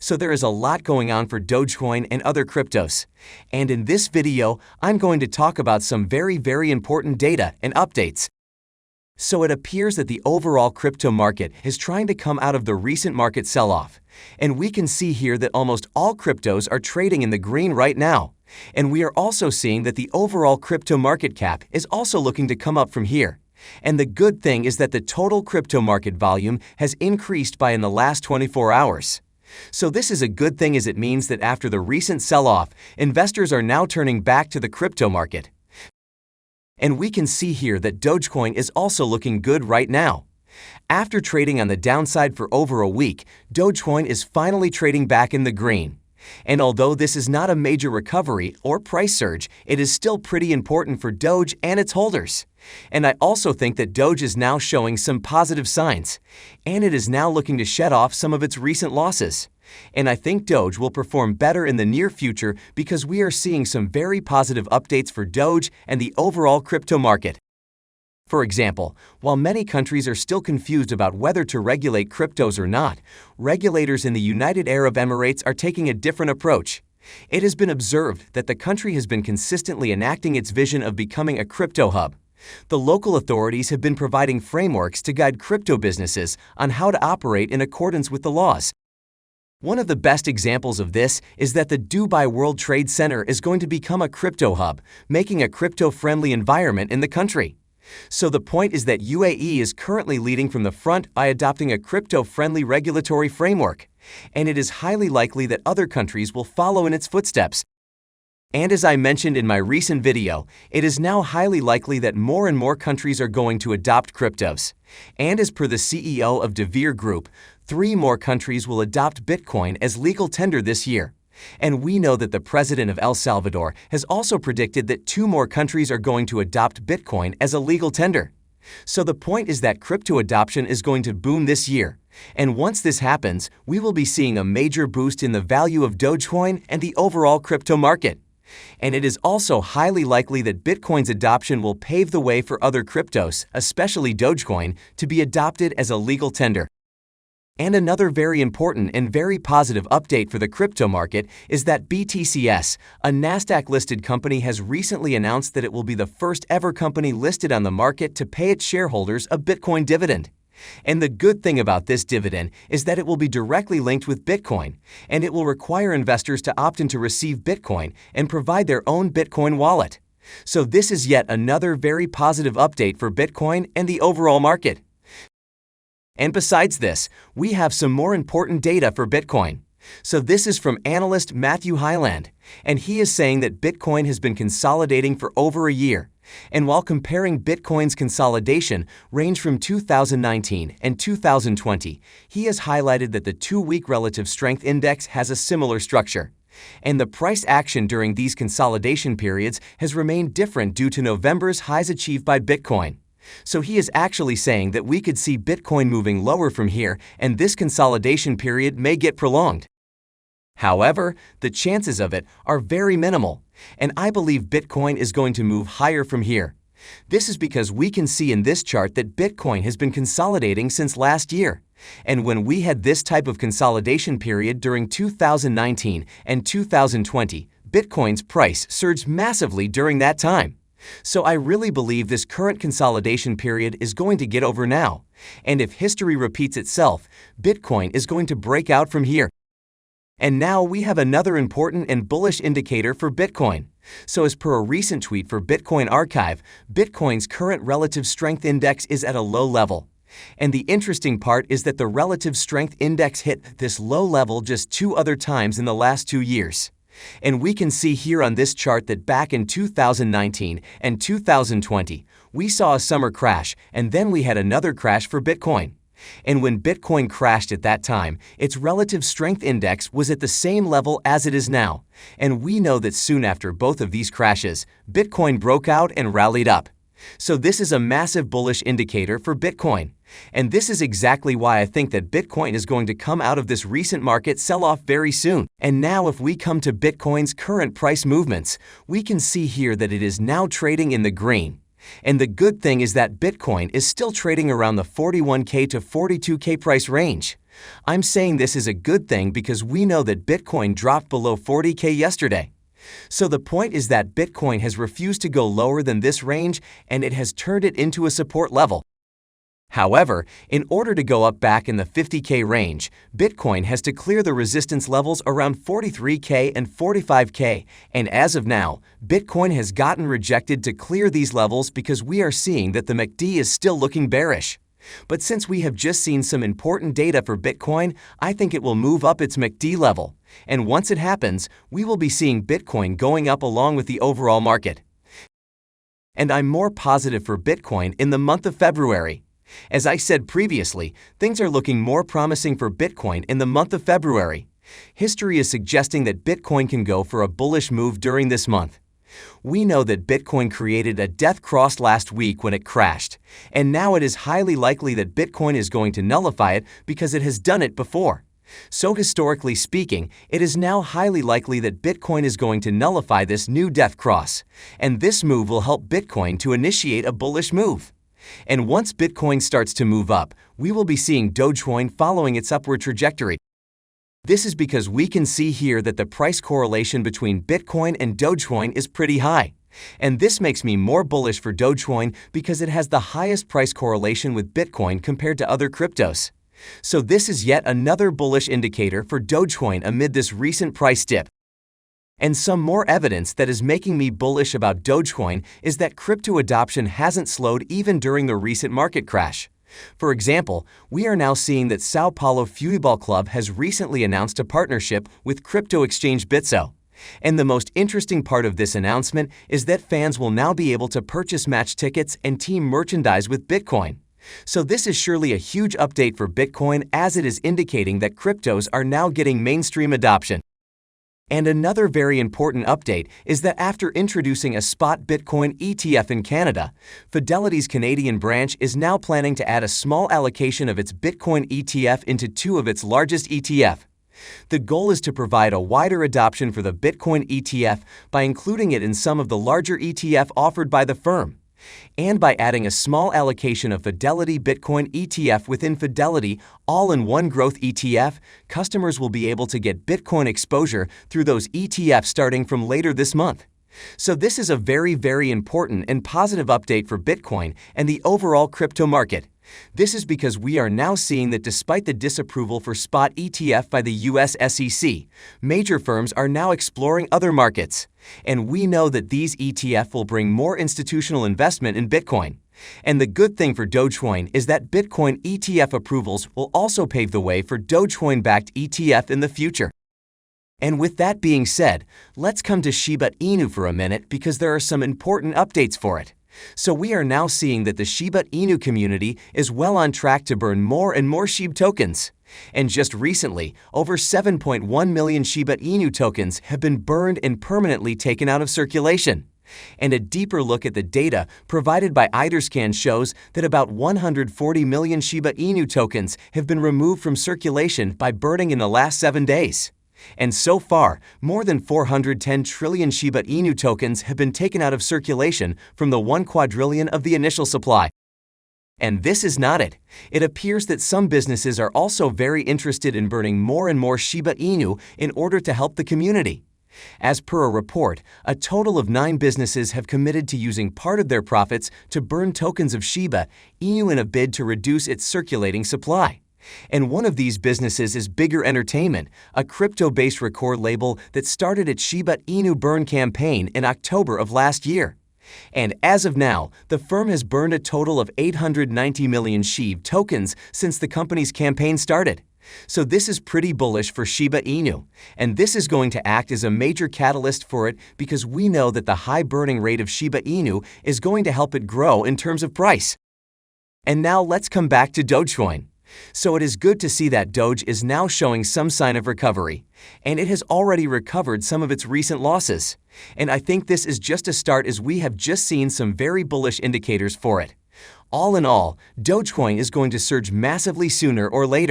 So there is a lot going on for Dogecoin and other cryptos. And in this video, I'm going to talk about some very important data and updates. So it appears that the overall crypto market is trying to come out of the recent market sell-off. And we can see here that almost all cryptos are trading in the green right now. And we are also seeing that the overall crypto market cap is also looking to come up from here. And the good thing is that the total crypto market volume has increased by in the last 24 hours. So this is a good thing, as it means that after the recent sell-off, investors are now turning back to the crypto market. And we can see here that Dogecoin is also looking good right now. After trading on the downside for over a week, Dogecoin is finally trading back in the green. And although this is not a major recovery or price surge, it is still pretty important for Doge and its holders. And I also think that Doge is now showing some positive signs, and it is now looking to shed off some of its recent losses. And I think Doge will perform better in the near future because we are seeing some very positive updates for Doge and the overall crypto market. For example, while many countries are still confused about whether to regulate cryptos or not, regulators in the United Arab Emirates are taking a different approach. It has been observed that the country has been consistently enacting its vision of becoming a crypto hub. The local authorities have been providing frameworks to guide crypto businesses on how to operate in accordance with the laws. One of the best examples of this is that the Dubai World Trade Center is going to become a crypto hub, making a crypto-friendly environment in the country. So the point is that UAE is currently leading from the front by adopting a crypto-friendly regulatory framework, and it is highly likely that other countries will follow in its footsteps. And as I mentioned in my recent video, it is now highly likely that more and more countries are going to adopt cryptos. And as per the CEO of De Beer Group, 3 more countries will adopt Bitcoin as legal tender this year. And we know that the president of El Salvador has also predicted that 2 more countries are going to adopt Bitcoin as a legal tender. So the point is that crypto adoption is going to boom this year. And once this happens, we will be seeing a major boost in the value of Dogecoin and the overall crypto market. And it is also highly likely that Bitcoin's adoption will pave the way for other cryptos, especially Dogecoin, to be adopted as a legal tender. And another very important and very positive update for the crypto market is that BTCS, a Nasdaq-listed company, has recently announced that it will be the first ever company listed on the market to pay its shareholders a Bitcoin dividend. And the good thing about this dividend is that it will be directly linked with Bitcoin, and it will require investors to opt in to receive Bitcoin and provide their own Bitcoin wallet. So this is yet another very positive update for Bitcoin and the overall market. And besides this, we have some more important data for Bitcoin. So this is from analyst Matthew Hyland, and he is saying that Bitcoin has been consolidating for over a year. And while comparing Bitcoin's consolidation range from 2019 and 2020, he has highlighted that the 2-week relative strength index has a similar structure. And the price action during these consolidation periods has remained different due to November's highs achieved by Bitcoin. So he is actually saying that we could see Bitcoin moving lower from here, and this consolidation period may get prolonged. However, the chances of it are very minimal, and I believe Bitcoin is going to move higher from here. This is because we can see in this chart that Bitcoin has been consolidating since last year. And when we had this type of consolidation period during 2019 and 2020, Bitcoin's price surged massively during that time. So I really believe this current consolidation period is going to get over now. And if history repeats itself, Bitcoin is going to break out from here. And now we have another important and bullish indicator for Bitcoin. So as per a recent tweet for Bitcoin Archive, Bitcoin's current relative strength index is at a low level. And the interesting part is that the relative strength index hit this low level just 2 other times in the last 2 years. And we can see here on this chart that back in 2019 and 2020, we saw a summer crash, and then we had another crash for Bitcoin. And when Bitcoin crashed at that time, its relative strength index was at the same level as it is now. And we know that soon after both of these crashes, Bitcoin broke out and rallied up. So this is a massive bullish indicator for Bitcoin. And this is exactly why I think that Bitcoin is going to come out of this recent market sell-off very soon. And now if we come to Bitcoin's current price movements, we can see here that it is now trading in the green. And the good thing is that Bitcoin is still trading around the 41K to 42K price range. I'm saying this is a good thing because we know that Bitcoin dropped below 40K yesterday. So the point is that Bitcoin has refused to go lower than this range and it has turned it into a support level. However, in order to go up back in the 50K range, Bitcoin has to clear the resistance levels around 43K and 45K, and as of now, Bitcoin has gotten rejected to clear these levels because we are seeing that the MACD is still looking bearish. But since we have just seen some important data for Bitcoin, I think it will move up its MACD level. And once it happens, we will be seeing Bitcoin going up along with the overall market. And I'm more positive for Bitcoin in the month of February. As I said previously, things are looking more promising for Bitcoin in the month of February. History is suggesting that Bitcoin can go for a bullish move during this month. We know that Bitcoin created a death cross last week when it crashed, and now it is highly likely that Bitcoin is going to nullify it because it has done it before. So historically speaking, it is now highly likely that Bitcoin is going to nullify this new death cross, and this move will help Bitcoin to initiate a bullish move. And once Bitcoin starts to move up, we will be seeing Dogecoin following its upward trajectory. This is because we can see here that the price correlation between Bitcoin and Dogecoin is pretty high. And this makes me more bullish for Dogecoin because it has the highest price correlation with Bitcoin compared to other cryptos. So this is yet another bullish indicator for Dogecoin amid this recent price dip. And some more evidence that is making me bullish about Dogecoin is that crypto adoption hasn't slowed even during the recent market crash. For example, we are now seeing that Sao Paulo Futebol Club has recently announced a partnership with crypto exchange Bitso. And the most interesting part of this announcement is that fans will now be able to purchase match tickets and team merchandise with Bitcoin. So this is surely a huge update for Bitcoin as it is indicating that cryptos are now getting mainstream adoption. And another very important update is that after introducing a spot Bitcoin ETF in Canada, Fidelity's Canadian branch is now planning to add a small allocation of its Bitcoin ETF into two of its largest ETF. The goal is to provide a wider adoption for the Bitcoin ETF by including it in some of the larger ETF offered by the firm. And by adding a small allocation of Fidelity Bitcoin ETF within Fidelity all-in-one growth ETF, customers will be able to get Bitcoin exposure through those ETFs starting from later this month. So this is a very, very important and positive update for Bitcoin and the overall crypto market. This is because we are now seeing that despite the disapproval for spot ETF by the US SEC, major firms are now exploring other markets. And we know that these ETF will bring more institutional investment in Bitcoin. And the good thing for Dogecoin is that Bitcoin ETF approvals will also pave the way for Dogecoin-backed ETF in the future. And with that being said, let's come to Shiba Inu for a minute because there are some important updates for it. So we are now seeing that the Shiba Inu community is well on track to burn more and more SHIB tokens. And just recently, over 7.1 million Shiba Inu tokens have been burned and permanently taken out of circulation. And a deeper look at the data provided by Etherscan shows that about 140 million Shiba Inu tokens have been removed from circulation by burning in the last 7 days. And so far, more than 410 trillion Shiba Inu tokens have been taken out of circulation from the 1 quadrillion of the initial supply. And this is not it. It appears that some businesses are also very interested in burning more and more Shiba Inu in order to help the community. As per a report, a total of 9 businesses have committed to using part of their profits to burn tokens of Shiba Inu in a bid to reduce its circulating supply. And one of these businesses is Bigger Entertainment, a crypto-based record label that started its Shiba Inu burn campaign in October of last year. And as of now, the firm has burned a total of 890 million SHIB tokens since the company's campaign started. So this is pretty bullish for Shiba Inu, and this is going to act as a major catalyst for it because we know that the high burning rate of Shiba Inu is going to help it grow in terms of price. And now let's come back to Dogecoin. So it is good to see that Doge is now showing some sign of recovery, and it has already recovered some of its recent losses. And I think this is just a start as we have just seen some very bullish indicators for it. All in all, Dogecoin is going to surge massively sooner or later.